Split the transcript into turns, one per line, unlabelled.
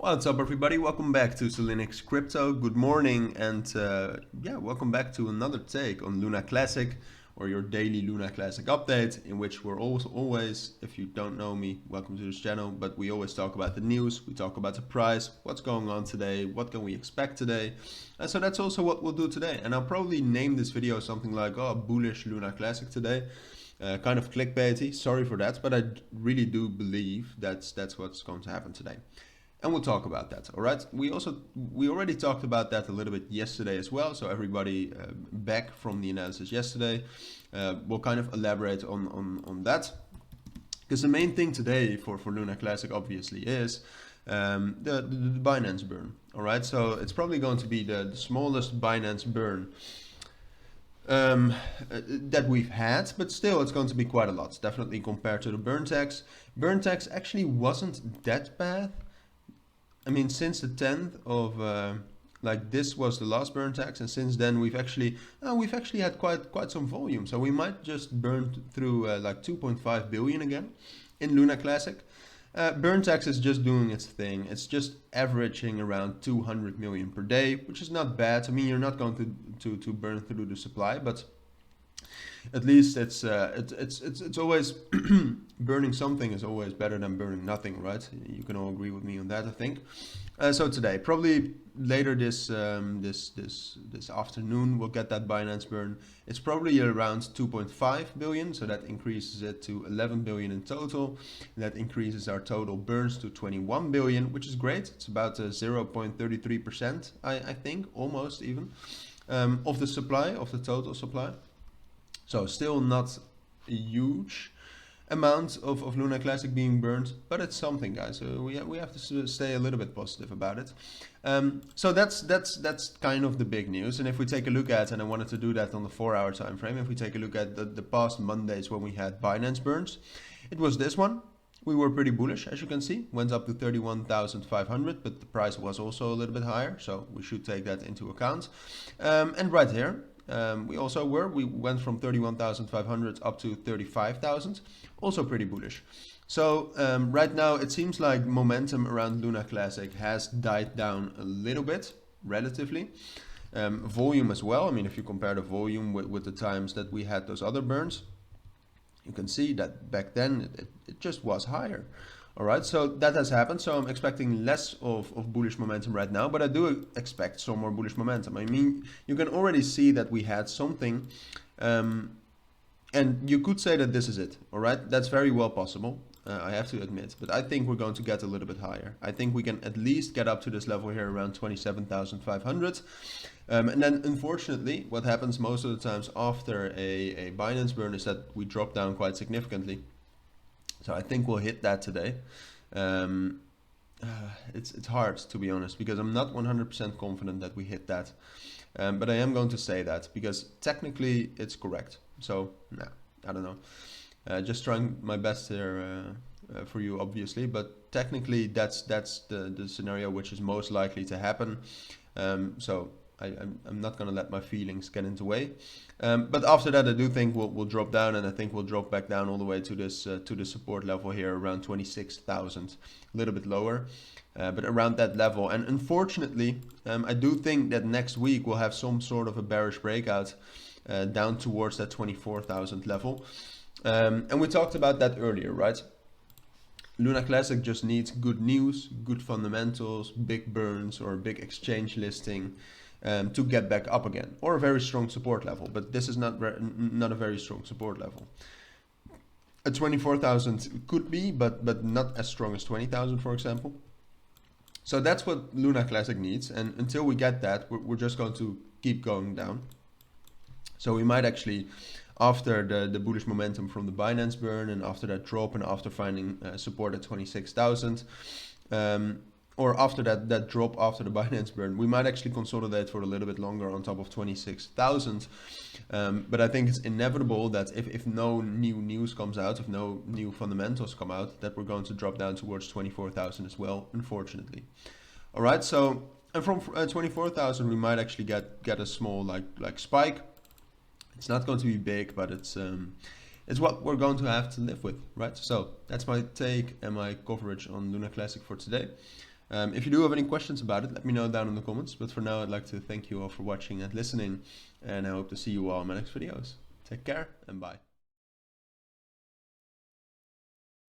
What's up, everybody? Welcome back to Cilinix Crypto. Good morning, and yeah, welcome back to another take on Luna Classic, or your daily Luna Classic update, in which we're always, if you don't know me, welcome to this channel, but we always talk about the news, we talk about the price, what's going on today, what can we expect today. And so that's also what we'll do today. And I'll probably name this video something like, oh, Bullish Luna Classic today. Kind of clickbaity, sorry for that, but I really do believe that's what's going to happen today. And we'll talk about that, all right? We already talked about that a little bit yesterday as well. So everybody back from the analysis yesterday, we'll kind of elaborate on that. Because the main thing today for Luna Classic obviously is the Binance burn, all right? So it's probably going to be the smallest Binance burn that we've had, but still it's going to be quite a lot, definitely compared to the burn tax. Burn tax actually wasn't that bad. I mean, since the 10th of like this was the last burn tax, and since then we've actually had quite some volume. So we might just burn through like 2.5 billion again in Luna Classic. Burn tax is just doing its thing. It's just averaging around 200 million per day, which is not bad. I mean, you're not going to burn through the supply, but at least it's always burning something is always better than burning nothing, right? You can all agree with me on that, I think. So today, probably later this afternoon, we'll get that Binance burn. It's probably around 2.5 billion, so that increases it to 11 billion in total. That increases our total burns to 21 billion, which is great. It's about 0.33%, I think, almost even, of the supply, of the total supply. So still not a huge amount of Luna Classic being burned, but it's something, guys. So we have to stay a little bit positive about it. So that's kind of the big news. And if we take a look at, and I wanted to do that on the 4-hour time frame, if we take a look at the past Mondays when we had Binance burns, it was this one. We were pretty bullish, as you can see, went up to 31,500, but the price was also a little bit higher, so we should take that into account. And right here, we went from 31,500 up to 35,000, also pretty bullish. So right now it seems like momentum around Luna Classic has died down a little bit, relatively. Volume as well. I mean, if you compare the volume with the times that we had those other burns, you can see that back then it just was higher. All right, so that has happened. So I'm expecting less of bullish momentum right now, but I do expect some more bullish momentum. I mean, you can already see that we had something, and you could say that this is it. All right, that's very well possible. I have to admit, but I think we're going to get a little bit higher. I think we can at least get up to this level here around 27,500. And then unfortunately, what happens most of the times after a Binance burn is that we drop down quite significantly. So I think we'll hit that today. It's hard, to be honest, because I'm not 100% confident that we hit that. But I am going to say that because technically it's correct. So, nah, I don't know. Just trying my best here for you, obviously. But technically that's the scenario which is most likely to happen. So I'm not going to let my feelings get in the way. But after that, I do think we'll drop down, and I think we'll drop back down all the way to this to the support level here around 26,000, a little bit lower, but around that level. And unfortunately, I do think that next week we'll have some sort of a bearish breakout down towards that 24,000 level. And we talked about that earlier, right? Luna Classic just needs good news, good fundamentals, big burns, or a big exchange listing to get back up again, or a very strong support level. But this is not a very strong support level. A 24,000 could be, but not as strong as 20,000, for example. So that's what Luna Classic needs, and until we get that, we're just going to keep going down. So we might actually, after the bullish momentum from the Binance burn, and after that drop, and after finding support at 26,000, or after that drop after the Binance burn, we might actually consolidate for a little bit longer on top of 26,000. But I think it's inevitable that if no new news comes out, if no new fundamentals come out, that we're going to drop down towards 24,000 as well, unfortunately. All right, so and from 24,000 we might actually get a small like spike. It's not going to be big, but it's what we're going to have to live with, right? So that's my take and my coverage on Luna Classic for today. If you do have any questions about it, let me know down in the comments. But for now, I'd like to thank you all for watching and listening, and I hope to see you all in my next videos. Take care and bye.